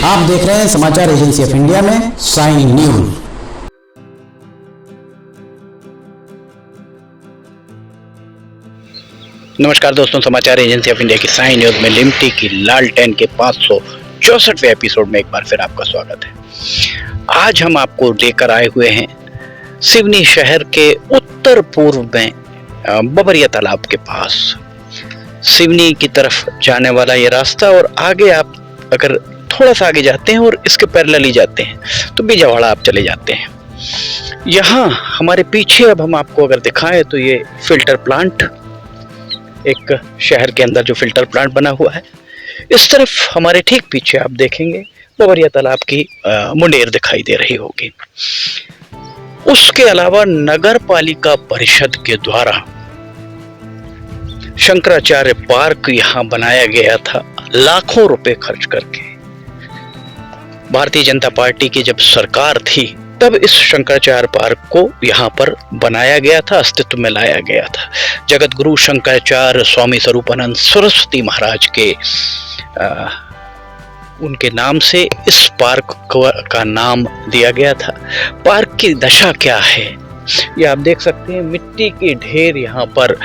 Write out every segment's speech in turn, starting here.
आप देख रहे हैं समाचार एजेंसी ऑफ इंडिया में साइन न्यूज। नमस्कार दोस्तों, समाचार एजेंसी ऑफ इंडिया की साइन न्यूज में लिमटी की लालटेन के 564वें एपिसोड में एक बार फिर आपका स्वागत है। आज हम आपको लेकर आए हुए हैं सिवनी शहर के उत्तर पूर्व में बबरिया तालाब के पास। सिवनी की तरफ जाने वाला ये रास्ता, और आगे आप अगर थोड़ा सा आगे जाते हैं और इसके पैरेलल ही जाते हैं तो बीजावाड़ा आप चले जाते हैं। यहाँ हमारे पीछे अब हम आपको अगर दिखाएं तो ये फिल्टर प्लांट, एक शहर के अंदर जो फिल्टर प्लांट बना हुआ है, इस तरफ हमारे ठीक पीछे आप देखेंगे बबरिया तालाब की मुंडेर दिखाई दे रही होगी। उसके अलावा नगर पालिका परिषद के द्वारा शंकराचार्य पार्क यहां बनाया गया था लाखों रुपए खर्च करके। भारतीय जनता पार्टी की जब सरकार थी तब इस शंकराचार्य पार्क को यहाँ पर बनाया गया था, अस्तित्व में लाया गया था। जगत गुरु शंकराचार्य स्वामी स्वरूपानंद सरस्वती महाराज के उनके नाम से इस पार्क का नाम दिया गया था। पार्क की दशा क्या है ये आप देख सकते हैं। मिट्टी के ढेर यहाँ पर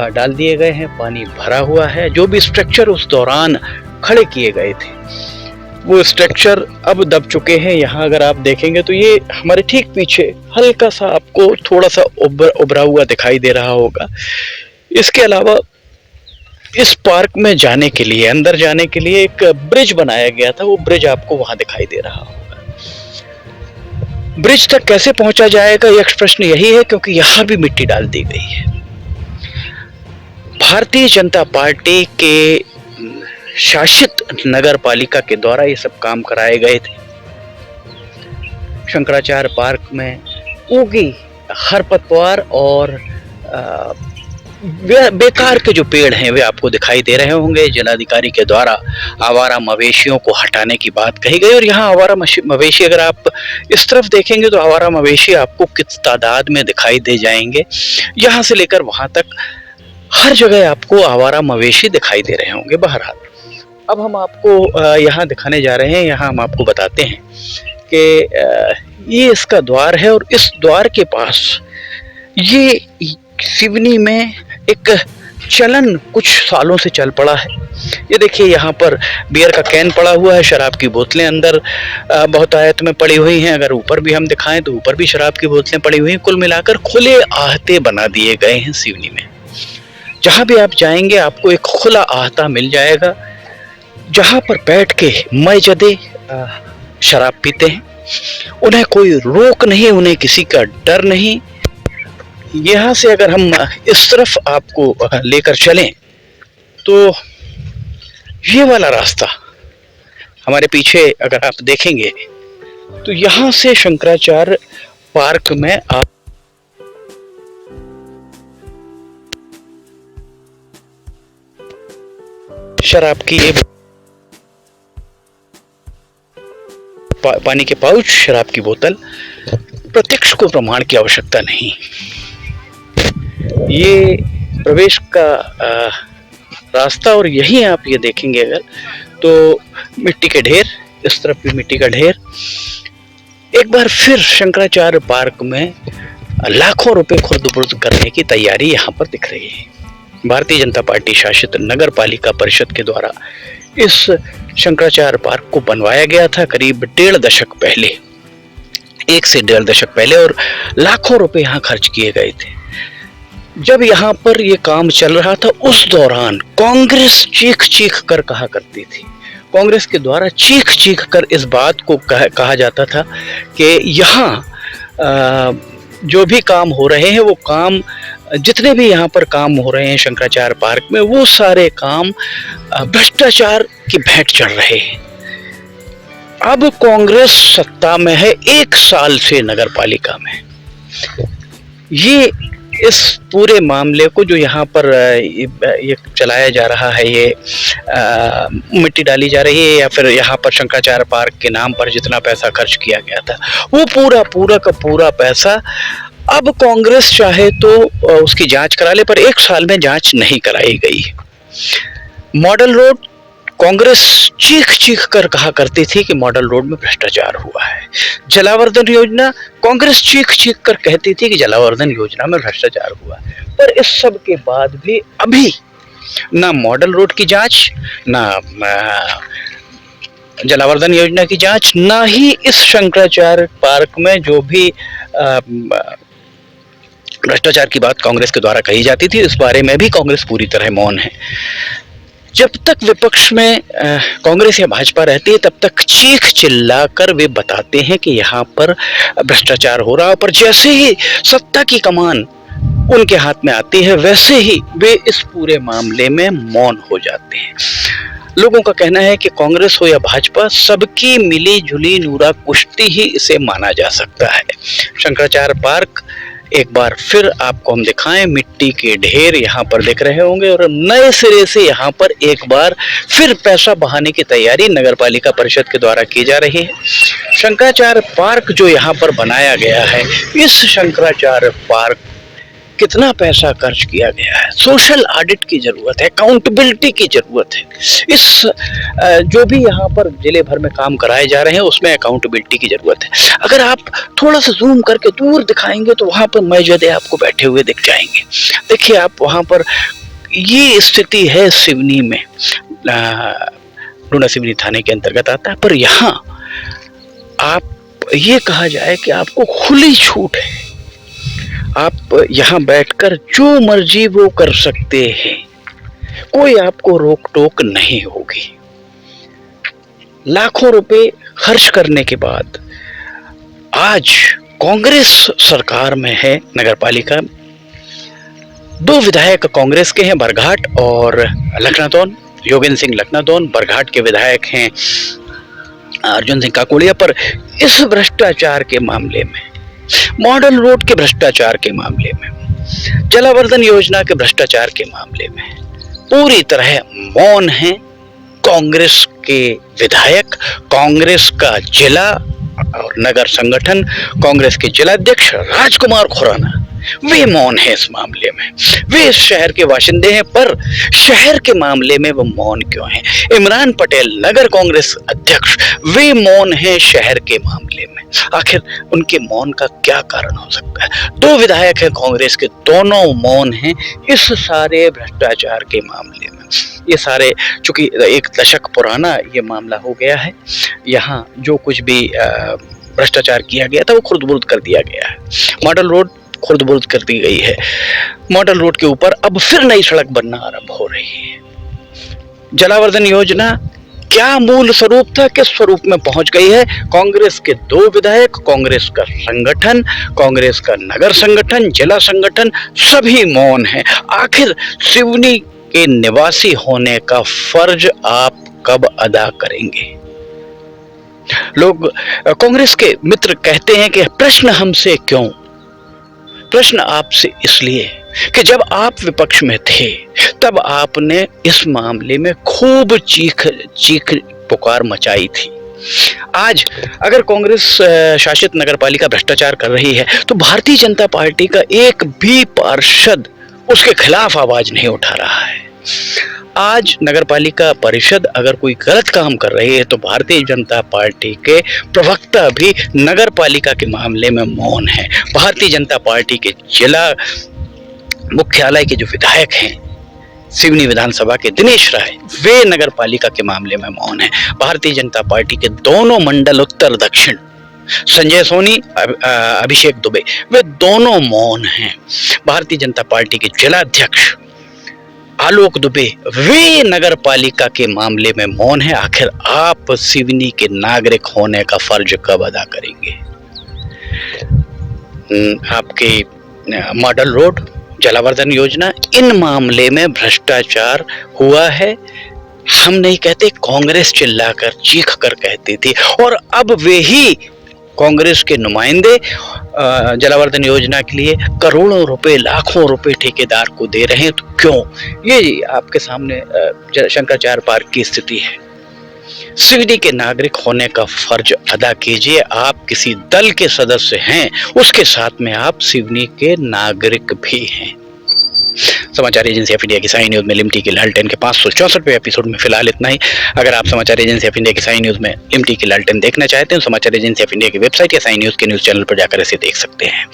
डाल दिए गए हैं, पानी भरा हुआ है। जो भी स्ट्रक्चर उस दौरान खड़े किए गए थे वो स्ट्रक्चर अब दब चुके हैं। यहाँ अगर आप देखेंगे तो ये हमारे ठीक पीछे हल्का सा आपको थोड़ा सा उभरा हुआ दिखाई दे रहा होगा। इसके अलावा इस पार्क में जाने के लिए, अंदर जाने के लिए एक ब्रिज बनाया गया था, वो ब्रिज आपको वहां दिखाई दे रहा होगा। ब्रिज तक कैसे पहुंचा जाएगा ये प्रश्न यही है, क्योंकि यहां भी मिट्टी डाल दी गई है। भारतीय जनता पार्टी के शासित नगर पालिका के द्वारा ये सब काम कराए गए थे। शंकराचार्य पार्क में उगी खरपतवार और बेकार के जो पेड़ हैं वे आपको दिखाई दे रहे होंगे। जिलाधिकारी के द्वारा आवारा मवेशियों को हटाने की बात कही गई, और यहाँ आवारा मवेशी अगर आप इस तरफ देखेंगे तो आवारा मवेशी आपको किस तादाद में दिखाई दे जाएंगे। यहाँ से लेकर वहां तक हर जगह आपको आवारा मवेशी दिखाई दे रहे होंगे। बहरहाल अब हम आपको यहाँ दिखाने जा रहे हैं। यहाँ हम आपको बताते हैं कि ये इसका द्वार है, और इस द्वार के पास ये सिवनी में एक चलन कुछ सालों से चल पड़ा है। ये देखिए यहाँ पर बियर का कैन पड़ा हुआ है, शराब की बोतलें अंदर बहुत आयत में पड़ी हुई हैं। अगर ऊपर भी हम दिखाएं तो ऊपर भी शराब की बोतलें पड़ी हुई हैं। कुल मिलाकर खुले आहते बना दिए गए हैं सिवनी में। जहाँ भी आप जाएंगे आपको एक खुला आहता मिल जाएगा, जहाँ पर बैठ के मयजदे शराब पीते हैं। उन्हें कोई रोक नहीं, उन्हें किसी का डर नहीं। यहाँ से अगर हम इस तरफ आपको लेकर चलें तो ये वाला रास्ता हमारे पीछे अगर आप देखेंगे तो यहाँ से शंकराचार्य पार्क में आप शराब की पानी के पाउच, शराब की बोतल, प्रत्यक्ष को प्रमाण की आवश्यकता नहीं। ये प्रवेश का रास्ता, और यहीं आप ये देखेंगे अगर तो मिट्टी के ढेर, इस तरफ भी मिट्टी का ढेर। एक बार फिर शंकराचार्य पार्क में लाखों रुपए खुर्द-बुर्द करने की तैयारी यहाँ पर दिख रही है। भारतीय जनता पार्टी शासित नगर पालिका परिषद के द्वारा इस शंकराचार्य पार्क को बनवाया गया था करीब 1.5 दशक पहले, 1 से 1.5 दशक पहले, और लाखों रुपए यहाँ खर्च किए गए थे। जब यहाँ पर ये काम चल रहा था उस दौरान कांग्रेस चीख चीख कर कहा करती थी, कांग्रेस के द्वारा चीख चीख कर इस बात को कहा जाता था कि यहाँ जो भी काम हो रहे हैं वो काम, जितने भी यहाँ पर काम हो रहे हैं शंकराचार्य पार्क में, वो सारे काम भ्रष्टाचार की भेंट चढ़ रहे हैं। अब कांग्रेस सत्ता में है 1 साल से नगर पालिका में। ये इस पूरे मामले को जो यहाँ पर ये चलाया जा रहा है, ये मिट्टी डाली जा रही है, या फिर यहाँ पर शंकराचार्य पार्क के नाम पर जितना पैसा खर्च किया गया था वो पूरा का पूरा पैसा अब कांग्रेस चाहे तो उसकी जांच करा ले, पर 1 साल में जांच नहीं कराई गई। मॉडल रोड कांग्रेस चीख चीख कर कहा करती थी कि मॉडल रोड में भ्रष्टाचार हुआ है। जलावर्धन योजना, कांग्रेस चीख चीख कर कहती थी कि जलावर्धन योजना में भ्रष्टाचार हुआ। पर इस सब के बाद भी अभी ना मॉडल रोड की जांच, ना जलावर्धन योजना की जांच, ना ही इस शंकराचार्य पार्क में जो भी भ्रष्टाचार की बात कांग्रेस के द्वारा कही जाती थी, इस बारे में भी कांग्रेस पूरी तरह मौन है। जब तक विपक्ष में कांग्रेस या भाजपा रहती है, तब तक चीख चिल्लाकर वे बताते हैं कि यहाँ पर भ्रष्टाचार हो रहा है, पर जैसे ही सत्ता की कमान उनके हाथ में आती है, वैसे ही वे इस पूरे मामले में मौन हो जाते हैं। लोगों का कहना है कि कांग्रेस हो या भाजपा, सबकी मिली जुली नूरा कुश्ती ही इसे माना जा सकता है। शंकराचार्य पार्क एक बार फिर आपको हम दिखाएं, मिट्टी के ढेर यहाँ पर दिख रहे होंगे और नए सिरे से यहाँ पर एक बार फिर पैसा बहाने की तैयारी नगर पालिका परिषद के द्वारा की जा रही है। शंकराचार्य पार्क जो यहाँ पर बनाया गया है, इस शंकराचार्य पार्क कितना पैसा खर्च किया गया है, सोशल ऑडिट की जरूरत है, अकाउंटेबिलिटी की जरूरत है। इस जो भी यहाँ पर जिले भर में काम कराए जा रहे हैं, उसमें अकाउंटेबिलिटी की जरूरत है। अगर आप थोड़ा सा जूम करके दूर दिखाएंगे तो वहां पर मौजूद आपको बैठे हुए दिख जाएंगे। देखिए आप वहां पर, ये स्थिति है सिवनी में, डूना सिवनी थाने के अंतर्गत आता है। पर यहाँ आप ये कहा जाए कि आपको खुली छूट है, आप यहाँ बैठकर जो मर्जी वो कर सकते हैं, कोई आपको रोक टोक नहीं होगी। लाखों रुपए खर्च करने के बाद आज कांग्रेस सरकार में है नगर पालिका। 2 विधायक कांग्रेस के हैं, बरघाट और लखनादौन, योगेंद्र सिंह लखनादौन। बरघाट के विधायक हैं अर्जुन सिंह काकोड़िया। पर इस भ्रष्टाचार के मामले में, मॉडल रोड के भ्रष्टाचार के मामले में, जलावर्धन योजना के भ्रष्टाचार के मामले में पूरी तरह मौन है कांग्रेस के विधायक, कांग्रेस का जिला और नगर संगठन, कांग्रेस के जिलाध्यक्ष राजकुमार खुराना, वे मौन है इस मामले में। वे इस शहर के बाशिंदे हैं, पर शहर के मामले में वो मौन क्यों हैं? इमरान पटेल नगर कांग्रेस अध्यक्ष, वे मौन हैं शहर के मामले में। आखिर उनके मौन का क्या कारण हो सकता है? 2 विधायक हैं कांग्रेस के, दोनों मौन हैं इस सारे भ्रष्टाचार के मामले में। ये सारे, चूंकि 1 दशक पुराना ये मामला हो गया है, यहाँ जो कुछ भी भ्रष्टाचार किया गया था वो खुर्द-बुर्द कर दिया गया है। मॉडल रोड खुर्द-बुर्द कर दी गई है। मॉडल रोड के ऊपर अब फिर नई सड़क बनना आरंभ हो रही है। जलावर्धन योजना क्या मूल स्वरूप था, किस स्वरूप में पहुंच गई है? कांग्रेस के 2 विधायक, कांग्रेस का संगठन, कांग्रेस का नगर संगठन, जिला संगठन, सभी मौन हैं। आखिर सिवनी के निवासी होने का फर्ज आप कब अदा करेंगे? लोग, कांग्रेस के मित्र कहते हैं कि प्रश्न हमसे क्यों? प्रश्न आपसे इसलिए कि जब आप विपक्ष में थे, तब आपने इस मामले में खूब चीख पुकार मचाई थी। आज अगर कांग्रेस शासित नगर पालिका भ्रष्टाचार कर रही है, तो भारतीय जनता पार्टी का एक भी पार्षद उसके खिलाफ आवाज नहीं उठा रहा है। आज नगर पालिका परिषद अगर कोई गलत काम कर रही है, तो भारतीय जनता पार्टी के प्रवक्ता भी नगर पालिका के मामले में मौन है। भारतीय जनता पार्टी के जिला मुख्यालय के जो विधायक हैं सिवनी विधानसभा के दिनेश राय, वे नगर पालिका के मामले में मौन है। भारतीय जनता पार्टी के दोनों मंडल उत्तर दक्षिण, संजय सोनी, अभिषेक दुबे, वे दोनों मौन हैं। भारतीय जनता पार्टी के जिलाध्यक्ष आलोक दुबे, वे नगर पालिका के मामले में मौन है। आखिर आप सिवनी के नागरिक होने का फर्ज कब अदा करेंगे? आपके मॉडल रोड, जलावर्धन योजना, इन मामले में भ्रष्टाचार हुआ है। हम नहीं कहते, कांग्रेस चिल्लाकर चीख कर कहती थी, और अब वे ही कांग्रेस के नुमाइंदे जलावर्धन योजना के लिए करोड़ों रुपए, लाखों रुपए ठेकेदार को दे रहे हैं। तो क्यों? ये आपके सामने शंकराचार्य पार्क की स्थिति है। सिवनी के नागरिक होने का फर्ज अदा कीजिए। आप किसी दल के सदस्य हैं, उसके साथ में आप सिवनी के नागरिक भी हैं। समाचार एजेंसी ऑफ इंडिया की साई न्यूज में लिमटी की लालटेन के 564वें एपिसोड में फिलहाल इतना ही। अगर आप समाचार एजेंसी ऑफ इंडिया की साई न्यूज में लिमटी की लालटेन देखना चाहते हैं तो समाचार एजेंसी ऑफ इंडिया की वेबसाइट या साई न्यूज के न्यूज चैनल पर जाकर इसे देख सकते हैं।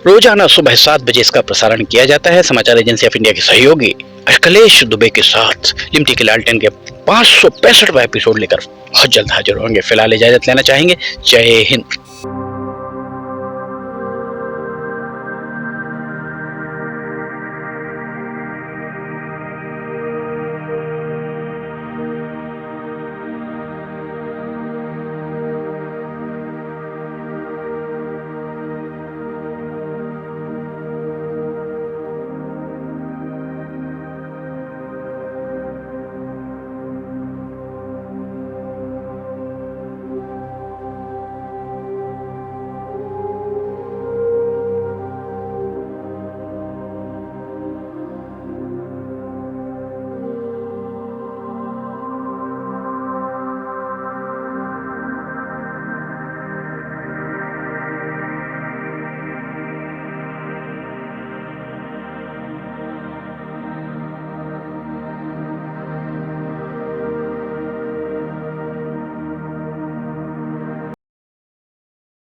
रोजाना सुबह 7 बजे इसका प्रसारण किया जाता है। समाचार एजेंसी ऑफ इंडिया के सहयोगी अखिलेश दुबे के साथ लिमटी की लालटेन के 565वां एपिसोड लेकर बहुत जल्द हाजिर होंगे। फिलहाल इजाजत लेना चाहेंगे। जय हिंद।